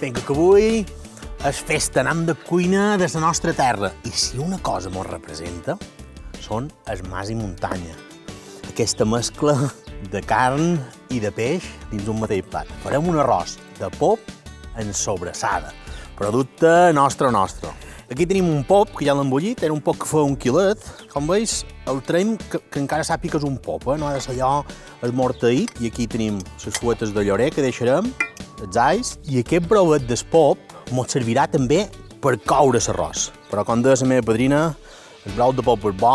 Vinga, que avui és festa, anem de cuina de la nostra terra. I si una cosa mos representa, són el mas i muntanya. Aquesta mescla de carn i de peix dins un mateix plat. Farem un arròs de pop en sobrassada, producte nostre. Aquí tenim un pop, que ja l'hem bullit, era un pop que fa 1 quilet. Com veus, el traiem que encara sàpiga que és un pop, no ha de ser allò esmorteït. I aquí tenim les fuetes de llorer que deixarem, els alls. I aquest brauet del pop mos servirà també per coure l'arròs. Però, com deia la meva padrina, el brau de pop és bo,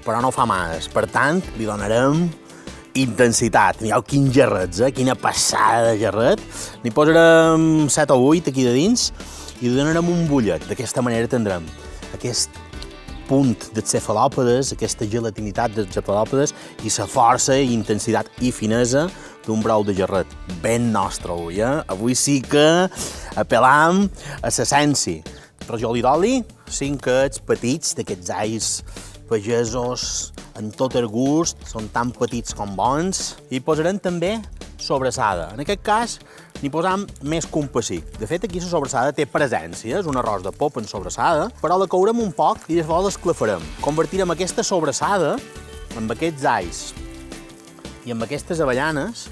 però no fa males. Per tant, li donarem intensitat. Mireu quins gerrets, quina passada de gerret. N'hi posarem 7 o 8 aquí de dins i li donarem un bullet. D'aquesta manera tindrem aquest punt dels cefalòpodes, aquesta gelatinitat dels cefalòpodes i la força i intensitat i finesa d'un brou de gerret. Ben nostre avui, Avui sí que apel·lam a l'essència. Rajoli d'oli, 5 ets petits d'aquests alls pagesos en tot el gust, són tan petits com bons. I posarem també sobrassada. En aquest cas, n'hi posam més que un pessic. De fet, aquí la sobrassada té presència, és un arròs de pop en sobrassada, però la courem un poc i després l'esclafarem. Convertirem aquesta sobrassada amb aquests alls i amb aquestes avellanes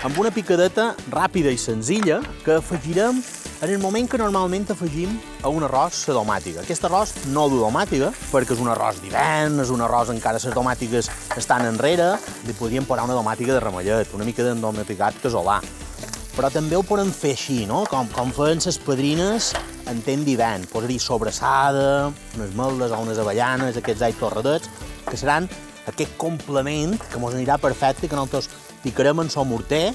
amb una picadeta ràpida i senzilla que afegirem en el moment que normalment afegim a un arròs la domàtica. Aquest arròs no du domàtica, perquè és un arròs d'hivern, és un arròs encara les domàtiques estan enrere, li podríem posar una domàtica de ramellet, una mica d'endomàticat casolà. Però també ho podem fer així, no? Com feien les padrines en temps d'hivern. Posar-hi sobrassada, unes meldes o unes avellanes, aquests alls torradets, que seran aquest complement que ens anirà perfecte, que nosaltres picarem en el morter,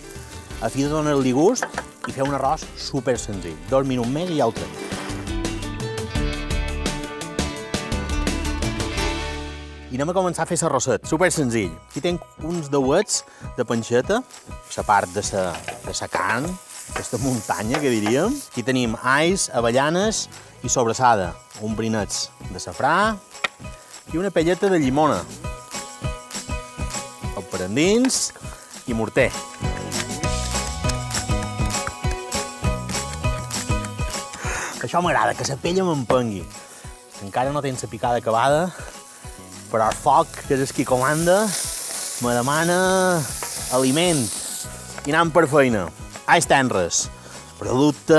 a fi de donar-li gust i fer un arròs super senzill. 2 minuts més i ja ho tenim. I anem a començar a fer l'arrosset, super senzill. Aquí tinc uns dauets de panxeta, la part de la carn, aquesta muntanya que diríem. Aquí tenim alls, avellanes i sobrassada, un brinets de safrà i una pelleta de llimona. El per endins i morter. Això m'agrada, que la pell m'empengui. Encara no tens la picada acabada, però el foc, que és el que comanda, me demana aliment. I anem per feina. Alls tenres. Producte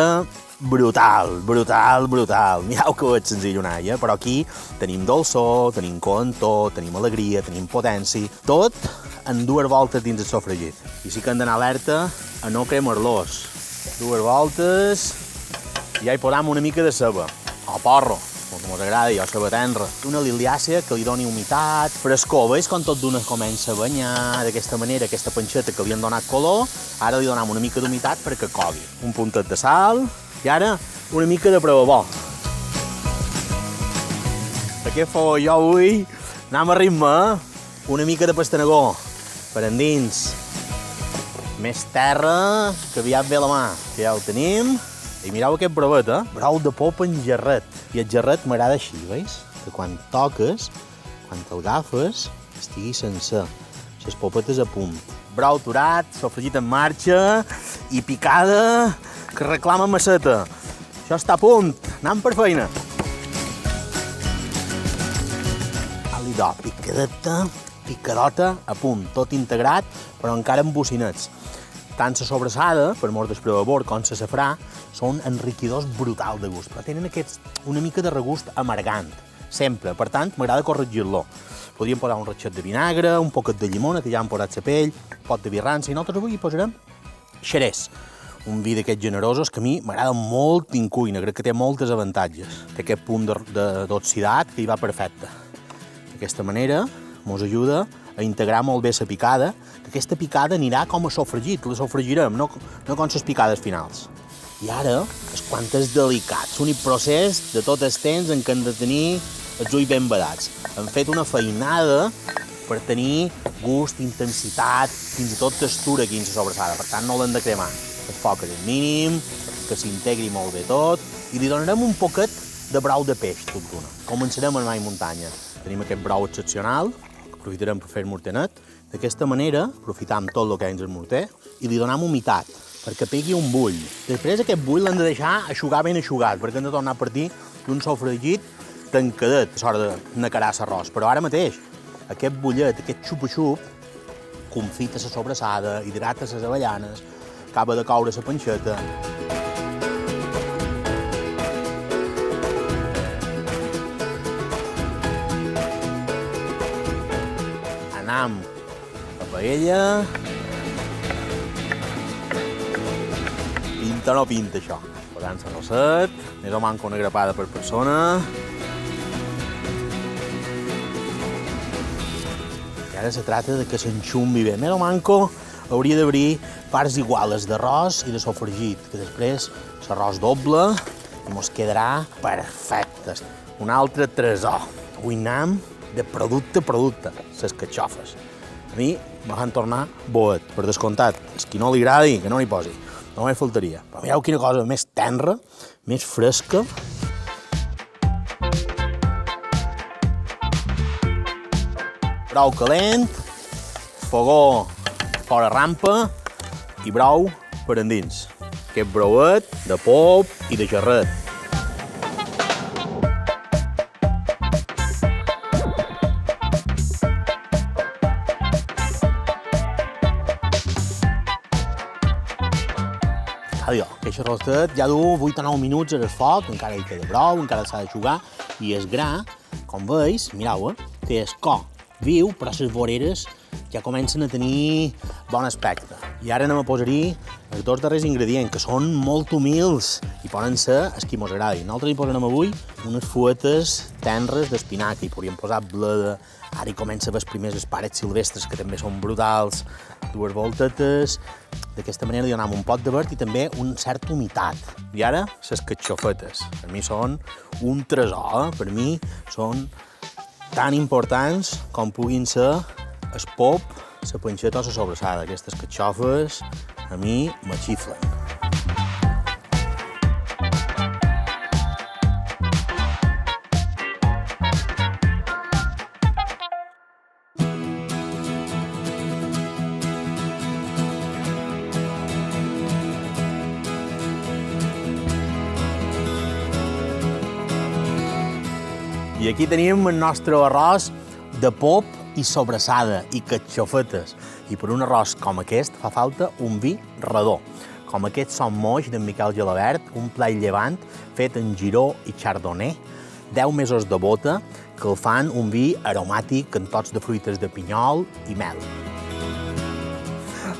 brutal. Mireu que és senzill un all, però aquí tenim dolçor, tenim coentor, tenim alegria, tenim potència, tot en 2 voltes dins el sofregit. I sí que hem d'anar alerta a no cremar-los. 2 voltes i ja hi posam una mica de ceba, o porro, com ens agrada, o ceba tenra. Una liliàcia que li doni humitat, frescor. Veus com tot d'una comença a banyar, d'aquesta manera, aquesta panxeta que li han donat color, ara li donem una mica d'humitat perquè cogui. Un puntet de sal i ara una mica de prebabó. Perquè fou jo avui, anem a ritme, una mica de pastanagó per endins. Més terra, que aviat ve la mà, que ja ho tenim. I mireu aquest brauet, brau de pop en gerret. I el gerret m'agrada així, veus? Que quan toques, quan te'l agafes, estigui sencer. Les popetes a punt. Brau turat, sofregit en marxa i picada que reclama masseta. Això està a punt. Anem per feina. Ali do, picadota a punt. Tot integrat, però encara amb bocinets. Tant la sobrassada, per mort del prebabor, com la safrà, són enriquidors brutal de gust, però tenen una mica de regust amargant, sempre. Per tant, m'agrada corregir-lo. Podríem posar un ratxet de vinagre, un poquet de llimona, que ja hem posat la pell, un pot de vi ranci, i nosaltres avui hi posarem xerès, un vi d'aquests generosos que a mi m'agrada molt en cuina, crec que té moltes avantatges. Té aquest punt d'oxidat que hi va perfecte. D'aquesta manera ens ajuda a integrar molt bé la picada, que aquesta picada anirà com a sofregit, la sofregirem, no com les picades finals. I ara és quan és delicat, l'únic procés de tot el temps en què hem de tenir els ulls ben badats. Hem fet una feinada per tenir gust, intensitat, fins i tot textura aquí en la sobrassada, per tant no l'hem de cremar. El foc és el mínim, que s'integri molt bé tot, i li donarem un poquet de brau de peix, tot d'una. Començarem en mà i muntanya. Tenim aquest brau excepcional, que aprofitarem per fer el morter net. D'aquesta manera aprofitam tot el que és el morter i li donem humitat. perquè pegui un bull. Després aquest bull l'hem de deixar eixugar ben eixugat, perquè hem de tornar a partir d'un sofregit tancadet, a l'hora de nacarar l'arròs. Però ara mateix, aquest bullet, aquest xup-xup, confita la sobrassada, hidrata les avellanes, acaba de coure la panxeta. Anam a paella. Pinta o no pinta, això? Posant l'arrosset, més o manco una grapada per persona. I ara se trata de que s'enxumbi bé. Més o manco hauria d'haver parts iguales d'arròs i de sofregit, que després l'arròs doble i mos quedarà perfectes. Un altre tresor. Avui anam de producte a producte, les catxofes. A mi me van tornar boet, per descomptat. És qui no li agradi, que no n'hi posi. Només faltaria. Però mireu quina cosa més tenra, més fresca. Brou calent, fogó fora rampa i brou per endins. Aquest brouet de pop i de xerret. Adiós, aquest rostet ja du 8 o 9 minuts al foc, encara hi queda brou, encara s'ha de jugar, i el gra, com veus, mireu, té el cor viu, però les voreres ja comencen a tenir bon aspecte. I ara anem a posar-hi els dos darrers ingredients, que són molt humils i poden ser els que mos agradi. Nosaltres hi posarem avui unes fuetes tenres d'espinaca, hi podríem posar bleda, ara hi comença a veure els primers esparets silvestres, que també són brutals, dues voltetes. D'aquesta manera li donem un pot de verd i també una certa humitat. I ara, les catxofetes. Per mi són un tresor, Per mi són tan importants com puguin ser el pop, la panxeta o la sobrassada. Aquestes catxofes a mi me xiflen. I aquí tenim el nostre arròs de pop i sobrassada i catxofetes. I per un arròs com aquest fa falta un vi redó. Com aquest Son Moix d'en Miquel Gelabert, un plat llevant fet en giró i chardonnay, 10 mesos de bota, que el fan un vi aromàtic amb tots de fruites de pinyol i mel.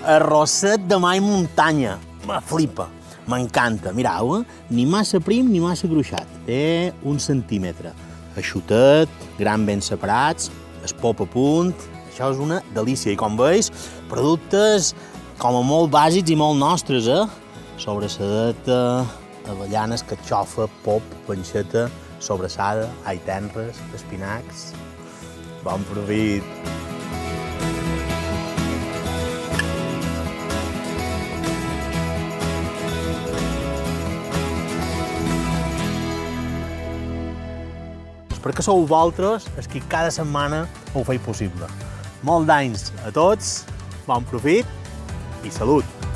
Arrosset de mà i muntanya. Me flipa, m'encanta. Mireu, ni massa prim ni massa gruixat. Té 1 centímetre. Eixutet, gran ben separats, el pop a punt. Això és una delícia. I com veus, productes com a molt bàsics i molt nostres, Sobrassadeta, avellanes, catxofa, pop, panxeta, sobrassada, all tendres, espinacs. Bon provit! Perquè sou vosaltres els qui cada setmana ho feu possible. Molts d'anys a tots, bon profit i salut!